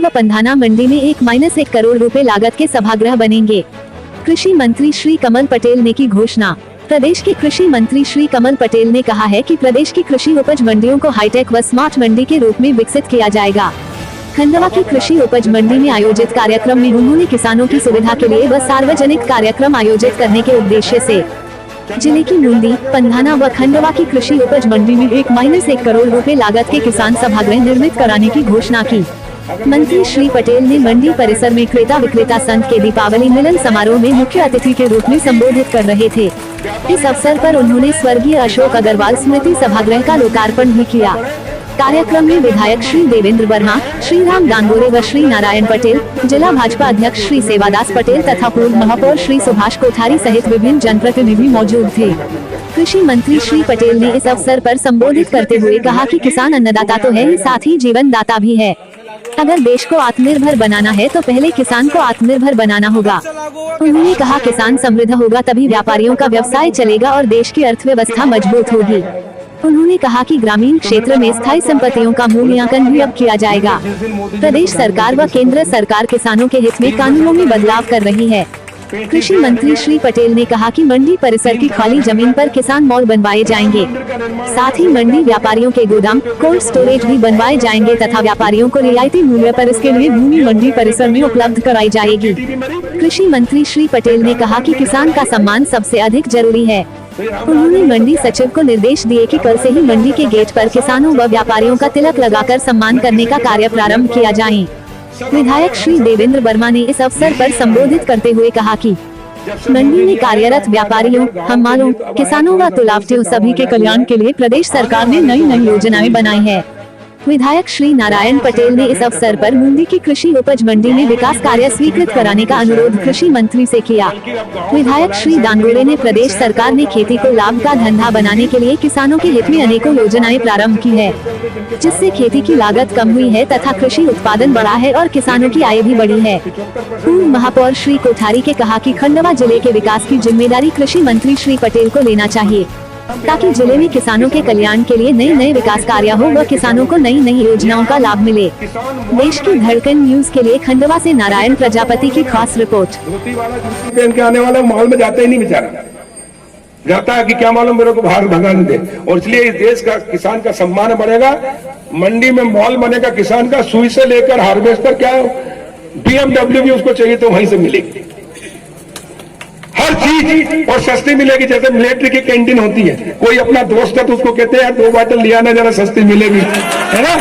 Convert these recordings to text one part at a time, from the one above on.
व पंधाना मंडी में 1-1 करोड़ रुपए लागत के सभागृह बनेंगे। कृषि मंत्री श्री कमल पटेल ने की घोषणा। प्रदेश के कृषि मंत्री श्री कमल पटेल ने कहा है कि प्रदेश की कृषि उपज मंडियों को हाईटेक व स्मार्ट मंडी के रूप में विकसित किया जाएगा। खंडवा की कृषि उपज मंडी में आयोजित कार्यक्रम में उन्होंने किसानों की सुविधा के लिए व सार्वजनिक कार्यक्रम आयोजित करने के उद्देश्य से जिले की मुंडी, पंधाना व खंडवा की कृषि उपज मंडी में 1-1 करोड़ रुपए लागत के किसान सभागृह निर्मित कराने की घोषणा की। मंत्री श्री पटेल ने मंडी परिसर में क्रेता विक्रेता संघ के दीपावली मिलन समारोह में मुख्य अतिथि के रूप में संबोधित कर रहे थे। इस अवसर पर उन्होंने स्वर्गीय अशोक अग्रवाल स्मृति सभागृह का लोकार्पण भी किया। कार्यक्रम में विधायक श्री देवेंद्र वर्मा, श्री राम गांगोरे व श्री नारायण पटेल, जिला भाजपा अध्यक्ष श्री सेवादास पटेल तथा पूर्व महापौर श्री सुभाष कोठारी सहित विभिन्न जनप्रतिनिधि मौजूद थे। कृषि मंत्री श्री पटेल ने इस अवसर पर संबोधित करते हुए कहा कि किसान अन्नदाता तो है ही, साथ ही जीवन दाता भी है। अगर देश को आत्मनिर्भर बनाना है तो पहले किसान को आत्मनिर्भर बनाना होगा। उन्होंने कहा किसान समृद्ध होगा तभी व्यापारियों का व्यवसाय चलेगा और देश की अर्थव्यवस्था मजबूत होगी। उन्होंने कहा कि ग्रामीण क्षेत्र में स्थायी संपत्तियों का मूल्यांकन भी अब किया जाएगा। प्रदेश सरकार व केंद्र सरकार किसानों के हित में कानूनों में बदलाव कर रही है। कृषि मंत्री श्री पटेल ने कहा कि मंडी परिसर की खाली जमीन पर किसान मॉल बनवाए जाएंगे। साथ ही मंडी व्यापारियों के गोदाम, कोल्ड स्टोरेज भी बनवाए जाएंगे तथा व्यापारियों को रियायती मूल्य पर इसके लिए भूमि मंडी परिसर में उपलब्ध कराई जाएगी। कृषि मंत्री श्री पटेल ने कहा कि किसान का सम्मान सबसे अधिक जरूरी है। उन्होंने मंडी सचिव को निर्देश दिए कि कल से ही मंडी के गेट पर किसानों व व्यापारियों का तिलक लगाकर सम्मान करने का कार्य प्रारंभ किया जाए। विधायक श्री देवेंद्र वर्मा ने इस अवसर पर संबोधित करते हुए कहा कि मंडी में कार्यरत व्यापारियों, हमालों, किसानों व तुलावटियों सभी के कल्याण के लिए प्रदेश सरकार ने नई नई योजनाएं बनाई है। विधायक श्री नारायण पटेल ने इस अवसर पर मुंडी की कृषि उपज मंडी में विकास कार्य स्वीकृत कराने का अनुरोध कृषि मंत्री से किया। विधायक श्री गांगोरे ने प्रदेश सरकार ने खेती को लाभ का धंधा बनाने के लिए किसानों के हित में अनेकों योजनाएं प्रारंभ की है, जिससे खेती की लागत कम हुई है तथा कृषि उत्पादन बढ़ा है और किसानों की आय भी बढ़ी है। पूर्व महापौर श्री कोठारी के कहा कि खंडवा जिले के विकास की जिम्मेदारी कृषि मंत्री श्री पटेल को लेना चाहिए, ताकि जिले में किसानों के कल्याण के लिए नए नए विकास कार्य हो व किसानों को नई नई योजनाओं का लाभ मिले। देश की धड़कन न्यूज के लिए खंडवा से नारायण प्रजापति की खास रिपोर्ट। पहन के आने वाला मॉल में जाता ही नहीं बेचारा, जाता है कि क्या मालूम मेरे को बाहर भगाने दे। और इसलिए इस देश का किसान का सम्मान बढ़ेगा। मंडी में मॉल बनेगा किसान का, सुई से लेकर हार्वेस्टर, क्या BMW भी उसको चाहिए तो वहीं से मिलेगी हर चीज, और सस्ती मिलेगी। जैसे मिलिट्री की कैंटीन होती है, कोई अपना दोस्त है तो उसको कहते हैं यार 2 बोतल लिया ना, जरा सस्ती मिलेगी, है ना।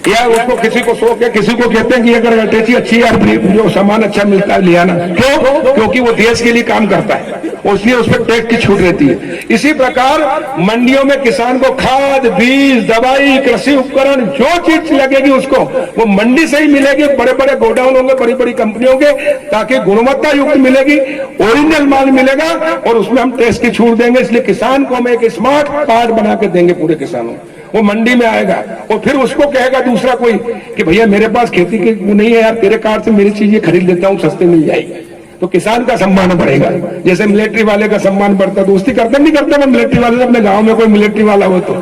या उसको किसी को शौक है, किसी को कहते हैं कि अगर अटैची अच्छी है, जो सामान अच्छा मिलता है लिया ना। क्यों? क्योंकि वो देश के लिए काम करता है और इसलिए उस पर टैक्स की छूट रहती है। इसी प्रकार मंडियों में किसान को खाद, बीज, दवाई, कृषि उपकरण, जो चीज लगेगी उसको वो मंडी से ही मिलेगी। बड़े बड़े गोडाउन होंगे बड़ी बड़ी कंपनियों के, ताकि गुणवत्ता युक्त मिलेगी, ओरिजिनल माल मिलेगा और उसमें हम टैक्स की छूट देंगे। इसलिए किसान को हम एक स्मार्ट कार्ड बना के देंगे पूरे किसानों, वो मंडी में आएगा और फिर उसको कहेगा दूसरा कोई कि भैया मेरे पास खेती की नहीं है यार, तेरे कार्ड से मेरी चीजें खरीद लेता हूँ, सस्ते मिल जाएगी। तो किसान का सम्मान बढ़ेगा। जैसे मिलिट्री वाले का सम्मान बढ़ता, दोस्ती करता नहीं करता मैं मिलिट्री वाले से, अपने गांव में कोई मिलिट्री वाला हो तो।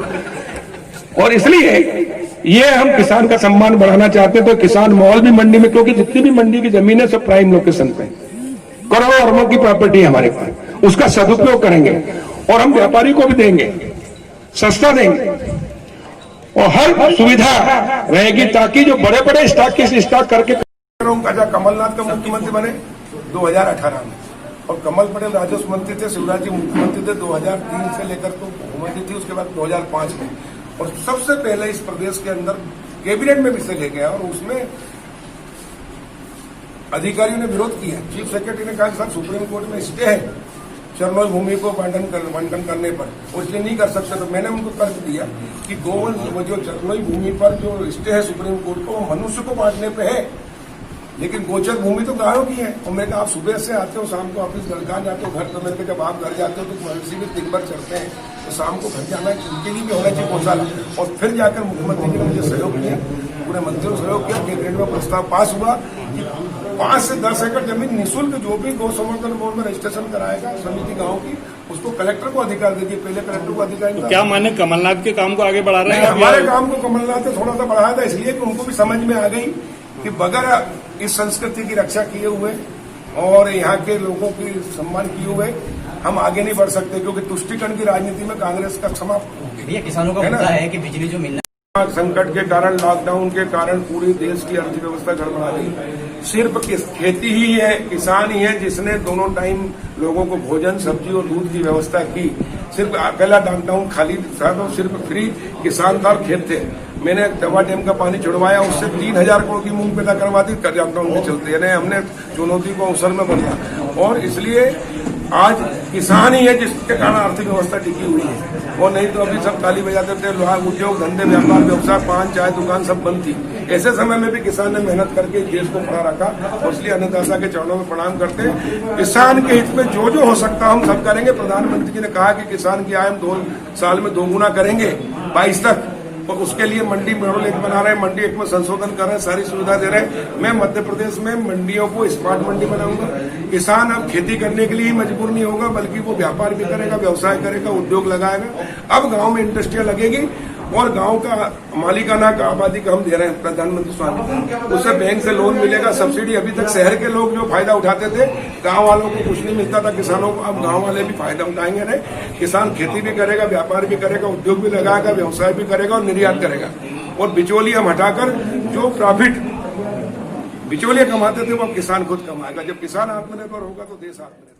और इसलिए ये हम किसान का सम्मान बढ़ाना चाहते हैं। तो किसान मॉल भी मंडी में, क्योंकि जितनी भी मंडी की जमीन है सब प्राइम लोकेशन पे, करोड़ों अरबों की प्रॉपर्टी है हमारे पास, उसका सदुपयोग करेंगे और हम व्यापारी को भी देंगे, सस्ता देंगे और हर सुविधा रहेगी, ताकि जो बड़े बड़े स्टॉक के स्टॉक करके। कमलनाथ का मुख्यमंत्री बने 2018 में, और कमल पटेल राजस्व मंत्री थे, शिवराज जी मुख्यमंत्री थे 2003 से लेकर तो हुकूमत थी, उसके बाद 2005 में। और सबसे पहले इस प्रदेश के अंदर कैबिनेट में भी से ले गया और उसमें अधिकारियों ने विरोध किया। चीफ सेक्रेटरी ने कहा कि सर सुप्रीम कोर्ट में स्टे है चरनोई भूमि को बंटन करने पर, और इसलिए नहीं कर सकते। तो मैंने उनको तर्क दिया कि गोवन जो चरनोई भूमि पर जो स्टे है सुप्रीम कोर्ट को, वो मनुष्य को बांटने पे है, लेकिन गोचर भूमि तो गायों की है। और मैं कहा आप सुबह से आते हो, शाम को ऑफिस घर जाते हो, घर तो मेरे जब आप घर जाते हो तो मवेशी भी दिन भर चढ़ते हैं, तो शाम को घर जाना उनके लिए भी होना चाहिए गौशाला। और फिर जाकर मुख्यमंत्री जी ने मुझे सहयोग किया, पूरे मंत्रियों ने सहयोग किया। कैबिनेट में प्रस्ताव पास हुआ कि 5 से 10 एकड़ जमीन निःशुल्क जो भी गौ संवर्धन बोर्ड में रजिस्ट्रेशन कराएगा समिति गाँव की, उसको कलेक्टर को अधिकार दे दिए, पहले कलेक्टर को अधिकार नहीं था। क्या माने कमलनाथ के काम को आगे बढ़ा रहे नहीं, हैं? हमारे काम को कमलनाथ ने थोड़ा सा बढ़ाया था, इसलिए कि उनको भी समझ में आ गई कि बगैर इस संस्कृति की रक्षा किए हुए और यहाँ के लोगों की सम्मान किए हुए हम आगे नहीं बढ़ सकते, क्योंकि तुष्टिकरण की राजनीति में कांग्रेस का समाप्त हो गया। भैया किसानों का मुद्दा है कि बिजली जो मिलना संकट के कारण, लॉकडाउन के कारण पूरे देश की अर्थव्यवस्था गड़बड़ा गई। सिर्फ खेती ही है, किसान ही है जिसने दोनों टाइम लोगों को भोजन, सब्जी और दूध की व्यवस्था की। सिर्फ पहला लॉकडाउन खाली था तो सिर्फ फ्री किसान का खेत थे। मैंने दवा डैम का पानी छुड़वाया, उससे 3000 करोड़ की मूंग पैदा करवा दी लॉकडाउन के चलते। यानी हमने चुनौती को अवसर में बदला, और इसलिए आज किसान ही है जिसके कारण अर्थव्यवस्था टिकी हुई है। और नहीं तो अभी सब ताली बजाते थे, लोग उद्योग धंधे, व्यापार, व्यवसाय, पान, चाय दुकान सब बंद थी। ऐसे समय में भी किसान ने मेहनत करके देश को खड़ा रखा, और इसलिए अन्नदाता के चरणों में प्रणाम करते हैं। किसान के हित में जो जो हो सकता हम सब करेंगे। प्रधानमंत्री जी ने कहा कि किसान की आय हम 2 साल में 2 गुना करेंगे 22 तक, और उसके लिए मंडी मॉडल 1 बना रहे हैं, मंडी 1 में संशोधन कर रहे हैं, सारी सुविधा दे रहे हैं। मैं मध्य प्रदेश में मंडियों को स्मार्ट मंडी बनाऊंगा। किसान अब खेती करने के लिए ही मजबूर नहीं होगा, बल्कि वो व्यापार भी करेगा, व्यवसाय करेगा, उद्योग लगाएगा। अब गांव में इंडस्ट्रियां लगेगी, और गांव का मालिकाना का आबादी का हम दे रहे हैं प्रधानमंत्री स्वामित्व, उससे बैंक से लोन मिलेगा, सब्सिडी। अभी तक शहर के लोग जो फायदा उठाते थे, गांव वालों को कुछ नहीं मिलता था, किसानों को अब गांव वाले भी फायदा उठाएंगे। नहीं, किसान खेती भी करेगा, व्यापार भी करेगा, उद्योग भी लगाएगा, व्यवसाय भी करेगा और निर्यात करेगा। और बिचौलिया हटाकर जो प्रॉफिट बिचौलिया कमाते थे वो अब किसान खुद कमाएगा। जब किसान आत्मनिर्भर होगा तो देश आत्मनिर्भर।